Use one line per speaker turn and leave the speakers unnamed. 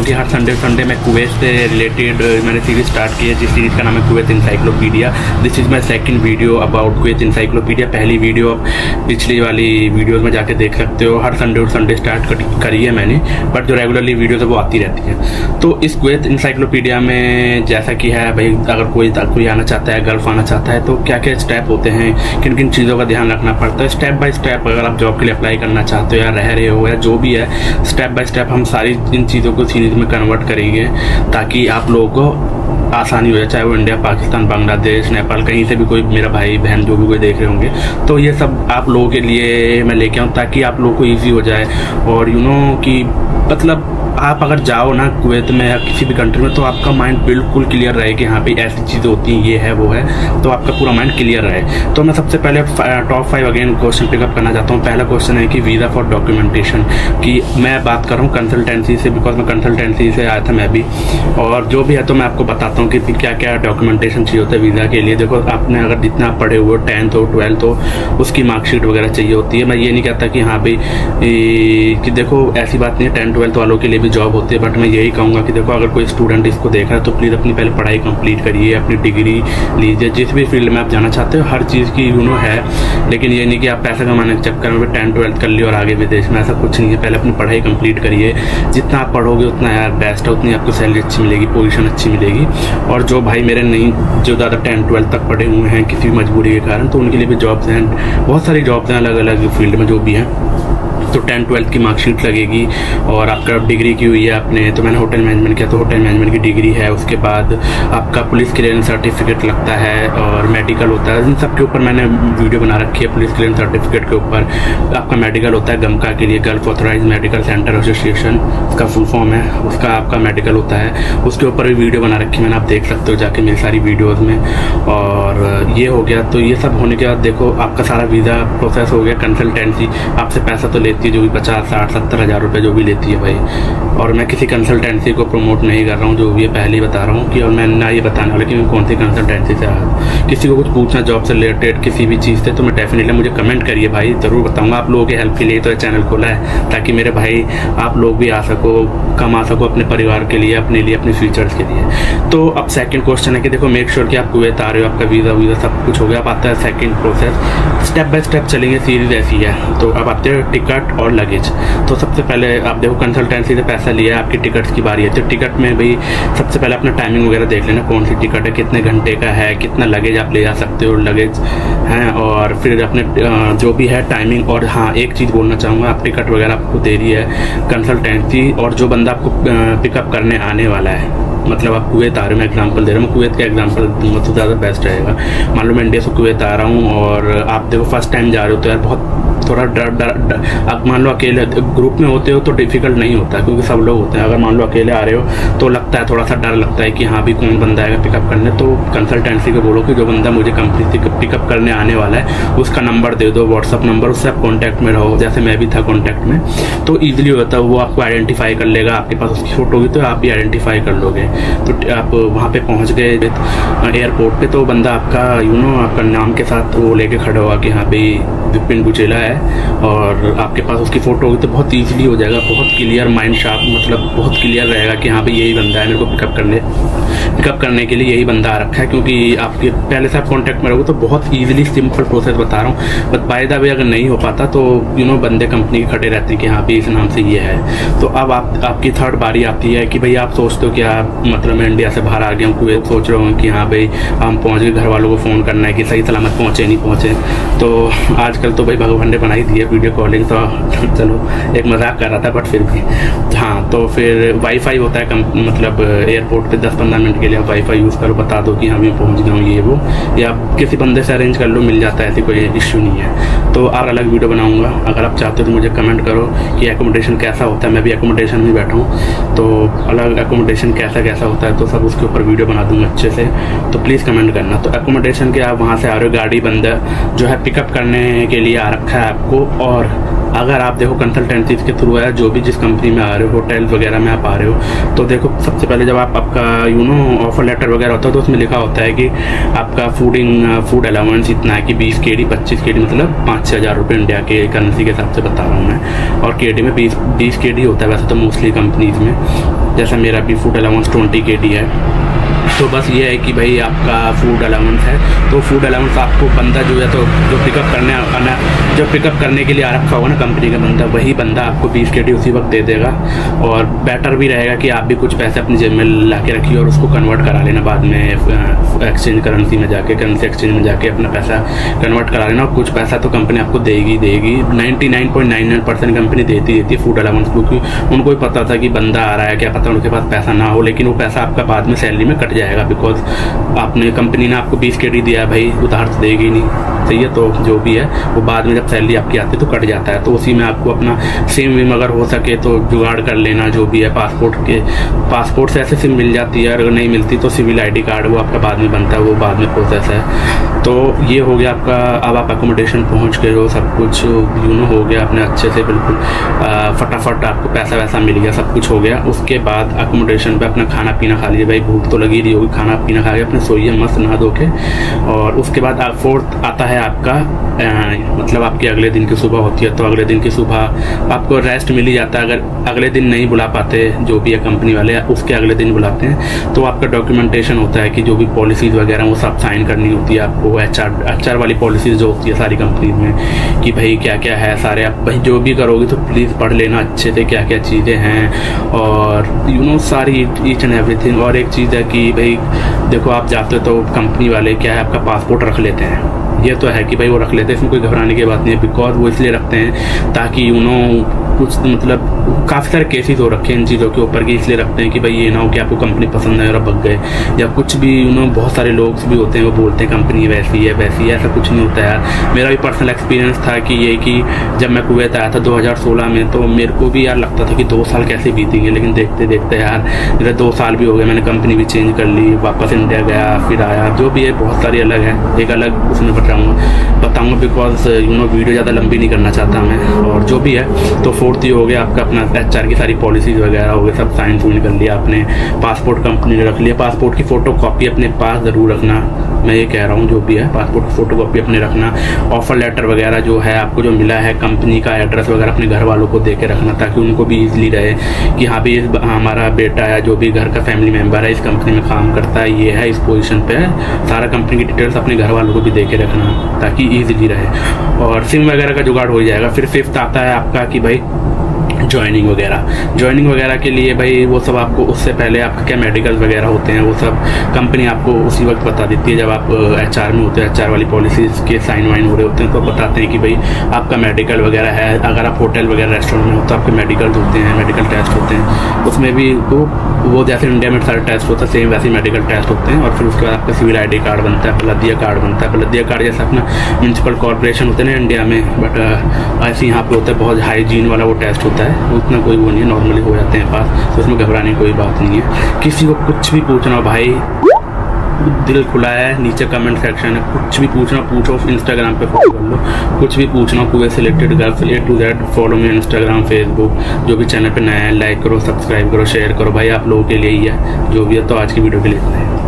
कि हर Sunday Sunday मैं Kuwait से रिलेटेड मैंने सीरीज़ स्टार्ट की है, जिस सीरीज़ का नाम है Kuwait encyclopedia. This is my second video about Kuwait encyclopedia. पहली वीडियो आप पिछली वाली वीडियोज़ में जाके देख सकते हो। हर संडे और संडे स्टार्ट करी है मैंने, बट जो रेगुलरली वीडियोज़ है वो आती रहती है। तो इस कुवैत इंसाइक्लोपीडिया में जैसा कि है भाई, अगर कोई आना चाहता है, गल्फ आना चाहता है, तो क्या क्या स्टेप होते हैं, किन किन चीज़ों का ध्यान रखना पड़ता है स्टेप बाय स्टेप। अगर आप जॉब के लिए अप्लाई करना चाहते हो या रह रहे हो या जो भी है, स्टेप बाय स्टेप हम सारी इन चीज़ों को सीरीज में कन्वर्ट करेंगे ताकि आप लोगों को आसानी हो जाए। चाहे वो इंडिया, पाकिस्तान, बांग्लादेश, नेपाल, कहीं से भी कोई मेरा भाई बहन जो भी कोई देख रहे होंगे, तो ये सब आप लोगों के लिए मैं लेके आऊँ ताकि आप लोगों को ईजी हो जाए। और कि मतलब आप अगर जाओ ना कुवैत में या किसी भी कंट्री में, तो आपका माइंड बिल्कुल क्लियर रहे कि हाँ भाई ऐसी चीज़ें होती हैं, ये है वो है, तो आपका पूरा माइंड क्लियर रहे। तो मैं सबसे पहले टॉप 5 अगेन क्वेश्चन पिकअप करना चाहता हूँ। पहला क्वेश्चन है कि वीज़ा फॉर डॉक्यूमेंटेशन की मैं बात कर रहा हूँ कंसल्टेंसी से, बिकॉज मैं कंसल्टेंसी से आया था मैं भी, और जो भी है तो मैं आपको बताता हूँ कि क्या क्या डॉक्यूमेंटेशन चाहिए होता है वीज़ा के लिए। देखो, आपने अगर जितना आप पढ़े हुए 10th हो 12th हो, उसकी मार्कशीट वगैरह चाहिए होती है। मैं ये नहीं कहता कि हाँ भाई कि देखो ऐसी बात नहीं है, 10th 12th वालों के लिए भी जॉब होती है, बट मैं यही कहूँगा कि देखो अगर कोई स्टूडेंट इसको देख रहा है तो प्लीज़ अपनी पहले पढ़ाई कंप्लीट करिए, अपनी डिग्री लीजिए। जिस भी फील्ड में आप जाना चाहते हो हर चीज़ की है, लेकिन ये नहीं कि आप पैसा कमाने के चक्कर में 10th 12th कर लियो और आगे विदेश में, ऐसा कुछ नहीं है। पहले अपनी पढ़ाई कंप्लीट करिए, जितना आप पढ़ोगे उतना यार बेस्ट है, उतनी आपको सैलरी अच्छी मिलेगी, पोजीशन अच्छी मिलेगी। और जो भाई मेरे नहीं जो ज़्यादा 10th 12th तक पढ़े हुए हैं किसी भी मजबूरी के कारण, तो उनके लिए भी जॉब्स हैं, बहुत सारी जॉब्स हैं अलग अलग फील्ड में जो भी हैं। तो 10th 12th की मार्कशीट लगेगी, और आपका डिग्री की हुई है आपने, तो मैंने होटल मैनेजमेंट किया तो होटल मैनेजमेंट की डिग्री है। उसके बाद आपका पुलिस क्लियरेंस सर्टिफिकेट लगता है और मेडिकल होता है। इन सब के ऊपर मैंने वीडियो बना रखी है। पुलिस क्लियरेंस सर्टिफिकेट के ऊपर आपका मेडिकल होता है, गमका के लिए gulf authorise medical centre association उसका फुल फॉर्म है, उसका आपका मेडिकल होता है। उसके ऊपर भी वीडियो बना रखी है मैंने, आप देख सकते हो जाके मेरी सारी वीडियोज़ में। और ये हो गया, तो ये सब होने के बाद देखो आपका सारा वीज़ा प्रोसेस हो गया। कंसल्टेंसी आपसे पैसा तो लेती है, जो भी 50 60 70 हज़ार रुपये जो भी लेती है भाई। और मैं किसी कंसल्टेंसी को प्रमोट नहीं कर रहा हूँ, जो भी पहले ही बता रहा हूँ कि, और मैं ना ये बताने वाला कि मैं कौन सी कंसल्टेंसी से आया। किसी को कुछ पूछना जॉब से रिलेटेड किसी भी चीज़ से, तो मैं डेफिनेटली मुझे कमेंट करिए भाई, ज़रूर बताऊँगा। आप लोगों की हेल्प के लिए तो चैनल खोला है ताकि मेरे भाई आप लोग भी आ सको, कमा सको अपने परिवार के लिए, अपने लिए, अपने फ्यूचर्स के लिए। तो अब सेकंड क्वेश्चन है कि देखो मेक श्योर कि आप कुवैत आ रहे हो, आपका वीज़ा सब कुछ हो गया। अब आता है second process, step by step चलेंगे, सीरीज ऐसी है। तो अब आते हैं टिकट और लगेज। तो सबसे पहले आप देखो कंसल्टेंसी से पैसा लिया, आपकी टिकट्स की बारी है, तो टिकट में भाई सबसे पहले अपना टाइमिंग वगैरह देख लेना, कौन सी टिकट है, कितने घंटे का है, कितना लगेज आप ले जा सकते हो लगेज हैं, और फिर अपने जो भी है टाइमिंग। और हाँ, एक चीज़ बोलना चाहूँगा, आप टिकट वगैरह आपको दे रही है कंसल्टेंसी, और जो बंदा आपको पिकअप करने आने वाला है, मतलब आप कुवैत आ रहे हो, मैं एग्जांपल दे रहा हूँ, कुवैत का एग्जांपल दूंगा तो ज़्यादा बेस्ट रहेगा। मान लो मैं इंडिया से कुवैत आ रहा हूँ और आप देखो फर्स्ट टाइम जा रहे हो, तो यार बहुत थोड़ा डर आप मान लो अकेले ग्रुप में होते हो तो डिफ़िकल्ट नहीं होता क्योंकि सब लोग होते हैं। अगर मान लो अकेले आ रहे हो तो लगता है, थोड़ा सा डर लगता है कि हाँ भी कौन बंदा आएगा पिकअप करने। तो कंसल्टेंसी को बोलो कि जो बंदा मुझे कंपनी से पिकअप करने आने वाला है उसका नंबर दे दो, व्हाट्सअप नंबर, उससे आप कॉन्टैक्ट में रहो, जैसे मैं भी था कॉन्टैक्ट में, तो ईजिली होता है, वो आपको आइडेंटिफाई कर लेगा। आपके पास उसकी फ़ोटो होगी तो आप भी आइडेंटिफाई कर लोगे। तो आप वहाँ पे पहुँच गए एयरपोर्ट पे, तो बंदा आपका आपका नाम के साथ वो लेके खड़ा होगा कि हाँ भाई विपिन गुचेला है, और आपके पास उसकी फ़ोटो होगी तो बहुत ईजिली हो जाएगा, बहुत क्लियर, माइंड शार्प, मतलब बहुत क्लियर रहेगा कि हाँ भाई यही बंदा है, मेरे को पिकअप करने के लिए यही बंदा आ रखा है। क्योंकि आपके पहले से आप कॉन्टैक्ट में रहोगे तो बहुत ईजिली सिंपल प्रोसेस बता रहा हूँ। बट बाय द वे अगर नहीं हो पाता तो बंदे कंपनी के खड़े रहते हैं कि हाँ भाई इस नाम से ये है। तो अब आपकी थर्ड बारी आती है कि भाई आप सोचते हो कि आप मतलब मैं इंडिया से बाहर आ गया हूँ, कुवैत सोच रहा हूँ कि हाँ भाई हम पहुँच गए, घर वालों को फ़ोन करना है कि सही सलामत पहुँचे नहीं पहुँचे। तो आजकल तो भाई भगवान ने बनाई दी है वीडियो कॉलिंग, तो चलो एक मजाक कर रहा था बट फिर भी हाँ। तो फिर वाईफाई होता है मतलब एयरपोर्ट पे 10-15 मिनट के लिए आप वाईफाई यूज़ करो, बता दो कि हाँ मैं पहुँच गया हूँ ये वो, या किसी बंदे से अरेंज कर लो, मिल जाता है, ऐसी कोई इश्यू नहीं है। तो और अलग वीडियो बनाऊँगा, अगर आप चाहते हो तो मुझे कमेंट करो कि एकोमोडेशन कैसा होता है। मैं भी एकोमोडेशन में बैठा हूँ, तो अलग एकोमोडेशन कैसा होता है तो सब उसके ऊपर वीडियो बना दूँगा अच्छे से, तो प्लीज़ कमेंट करना। तो एकोमोडेशन के आप वहाँ से आ रहे हो, गाड़ी बंदा जो है पिकअप करने के लिए आ रखा है आपको। और अगर आप देखो कंसल्टेंसी के थ्रू है, जो भी जिस कंपनी में आ रहे हो, होटल वगैरह में आप आ रहे हो, तो देखो सबसे पहले जब आपका ऑफर लेटर वगैरह होता है तो उसमें लिखा होता है कि आपका फूड अलाउंस इतना है कि 20 KD 25 KD मतलब 5-6 हज़ार रुपये इंडिया के करेंसी के हिसाब से बता रहा हूँ मैं। और KD में 20 KD होता है वैसे तो मोस्टली कंपनीज में। जैसा मेरा भी फूड अलाउंस 20 KD है। तो बस ये है कि भाई आपका फूड अलाउंस है, तो फूड अलाउंस आपको बंदा जो है तो जो पिकअप करने के लिए आ रखा होगा ना कंपनी का बंदा, वही बंदा आपको 20 KD उसी वक्त दे देगा। और बेटर भी रहेगा कि आप भी कुछ पैसे अपनी जेब में ला के रखिए और उसको कन्वर्ट करा लेना बाद में एक्सचेंज करेंसी में जाके, करेंसी एक्सचेंज में जाके अपना पैसा कन्वर्ट करा लेना। और कुछ पैसा तो कंपनी आपको देगी 99.99% कंपनी देती है फूड अलाउंस, क्योंकि उनको भी पता था कि बंदा आ रहा है, क्या पता उनके पास पैसा ना हो, लेकिन वो पैसा आपका बाद में सैलरी में कट जाएगा, बिकॉज आपने कंपनी ने आपको 20 KD दिया है भाई, उधार तो देगी नहीं, सही है। तो जो भी है वो बाद में जब सैलरी आपकी आती है तो कट जाता है। तो उसी में आपको अपना सिम विम अगर हो सके तो जुगाड़ कर लेना, जो भी है पासपोर्ट से ऐसे सिम मिल जाती है, अगर नहीं मिलती तो सिविल ID कार्ड वो आपका बाद में बनता है, वो बाद में प्रोसेस है। तो ये हो गया आपका। अब आप अकोमोडेशन पहुंच गए हो, सब कुछ हो गया अपने अच्छे से, बिल्कुल फटाफट आपको पैसा वैसा मिल गया, सब कुछ हो गया। उसके बाद अकोमोडेशन पे अपना खाना पीना खा लीजिए भाई, भूख तो लगी रही होगी, खाना पीना खा के अपने सोइए मस्त नहा धो के। और उसके बाद फोर्थ आता है आपका मतलब आपके अगले दिन की सुबह होती है, तो अगले दिन की सुबह आपको रेस्ट मिल ही जाता है। अगर अगले दिन नहीं बुला पाते जो भी है कंपनी वाले, उसके अगले दिन बुलाते हैं, तो आपका डॉक्यूमेंटेशन होता है कि जो भी पॉलिसीज़ वगैरह वो सब साइन करनी होती है आपको। HR वाली पॉलिसीज़ जो होती है सारी कंपनी में, कि भाई क्या क्या है सारे, आप भाई जो भी करोगे तो प्लीज़ पढ़ लेना अच्छे से क्या क्या चीज़ें हैं, और सारी ईच एंड एवरीथिंग। और एक चीज़ है कि भाई देखो, आप जाते हो तो कंपनी वाले क्या है आपका पासपोर्ट रख लेते हैं, ये तो है कि भाई वो रख लेते हैं, इसमें कोई घबराने की बात नहीं है, बिकॉज वो इसलिए रखते हैं ताकि कुछ मतलब काफ़ी सारे केसेस हो रखे हैं इन चीज़ों के ऊपर, कि इसलिए रखते हैं कि भाई ये ना हो कि आपको कंपनी पसंद नहीं और भग गए, या कुछ भी बहुत सारे लोग भी होते हैं वो बोलते हैं कंपनी वैसी है ऐसा कुछ नहीं होता यार। मेरा भी पर्सनल एक्सपीरियंस था कि ये कि जब मैं कुवैत आया था 2016 में, तो मेरे को भी यार लगता था कि 2 साल कैसे बीतेंगे, लेकिन देखते देखते यार मेरे 2 साल भी हो गए, मैंने कंपनी भी चेंज कर ली, वापस इंडिया गया, फिर आया, जो भी है बहुत सारी अलग है, एक अलग उसमें बताऊँगा बिकॉज वीडियो ज़्यादा लंबी नहीं करना चाहता मैं। और जो भी है तो फोर्थ ही हो गया आपका अपना HR की सारी पॉलिसीज़ वगैरह हो गए, सब साइन सूइन कर लिया आपने, पासपोर्ट कंपनी ने रख लिया, पासपोर्ट की फ़ोटो कॉपी अपने पास ज़रूर रखना, मैं ये कह रहा हूँ, जो भी है पासपोर्ट की फ़ोटो कॉपी अपने रखना। ऑफ़र लेटर वगैरह जो है आपको जो मिला है, कंपनी का एड्रेस वगैरह अपने घर वालों को दे के रखना, ताकि उनको भी ईजिली रहे कि हाँ भी हमारा बेटा या जो भी घर का फैमिली मेम्बर है इस कंपनी में काम करता है, ये है इस पोजीशन पे है, सारा कंपनी की डिटेल्स अपने घर वालों को भी दे के रखना ताकि ईजिली रहे। और सिम वगैरह का जुगाड़ हो जाएगा। फिर फिफ्थ आता है आपका कि भाई ज्वाइनिंग वगैरह के लिए भाई वो सब आपको उससे पहले आपका क्या मेडिकल वगैरह होते हैं, वो सब कंपनी आपको उसी वक्त बता देती है जब आप HR में होते हैं, HR वाली पॉलिसीज़ के साइन वाइन हो रहे होते हैं, तो बताते हैं कि भाई आपका मेडिकल वगैरह है। अगर आप होटल वगैरह रेस्टोरेंट में हो तो आपके मेडिकल होते हैं, मेडिकल टेस्ट होते हैं, उसमें भी वो जैसे इंडिया में सारे टेस्ट होता है सेम वैसे मेडिकल टेस्ट होते हैं। और फिर उसके बाद आपका सिविल ID कार्ड बनता है, बलदिया कार्ड बनता है। बलदिया कार्ड जैसे अपना म्यूनसिपल कॉर्पोरेशन होते हैं ना इंडिया में, बट ऐसे यहाँ पे होता है बहुत हाइजीन वाला वो टेस्ट होता है, उतना कोई वो नहीं है, नॉर्मली हो जाते हैं पास, तो उसमें घबराने की कोई बात नहीं है। किसी को कुछ भी पूछना हो भाई, दिल खुला है, नीचे कमेंट सेक्शन है, कुछ भी पूछो, इंस्टाग्राम पे फॉलो कर लो, कुछ भी पूछना हो कुवैत से related girls A to Z, follow me Instagram, Facebook, जो भी चैनल पे नया है लाइक करो, सब्सक्राइब करो, शेयर करो भाई, आप लोगों के लिए ही है, जो भी है। तो आज की वीडियो के लिए इतना है।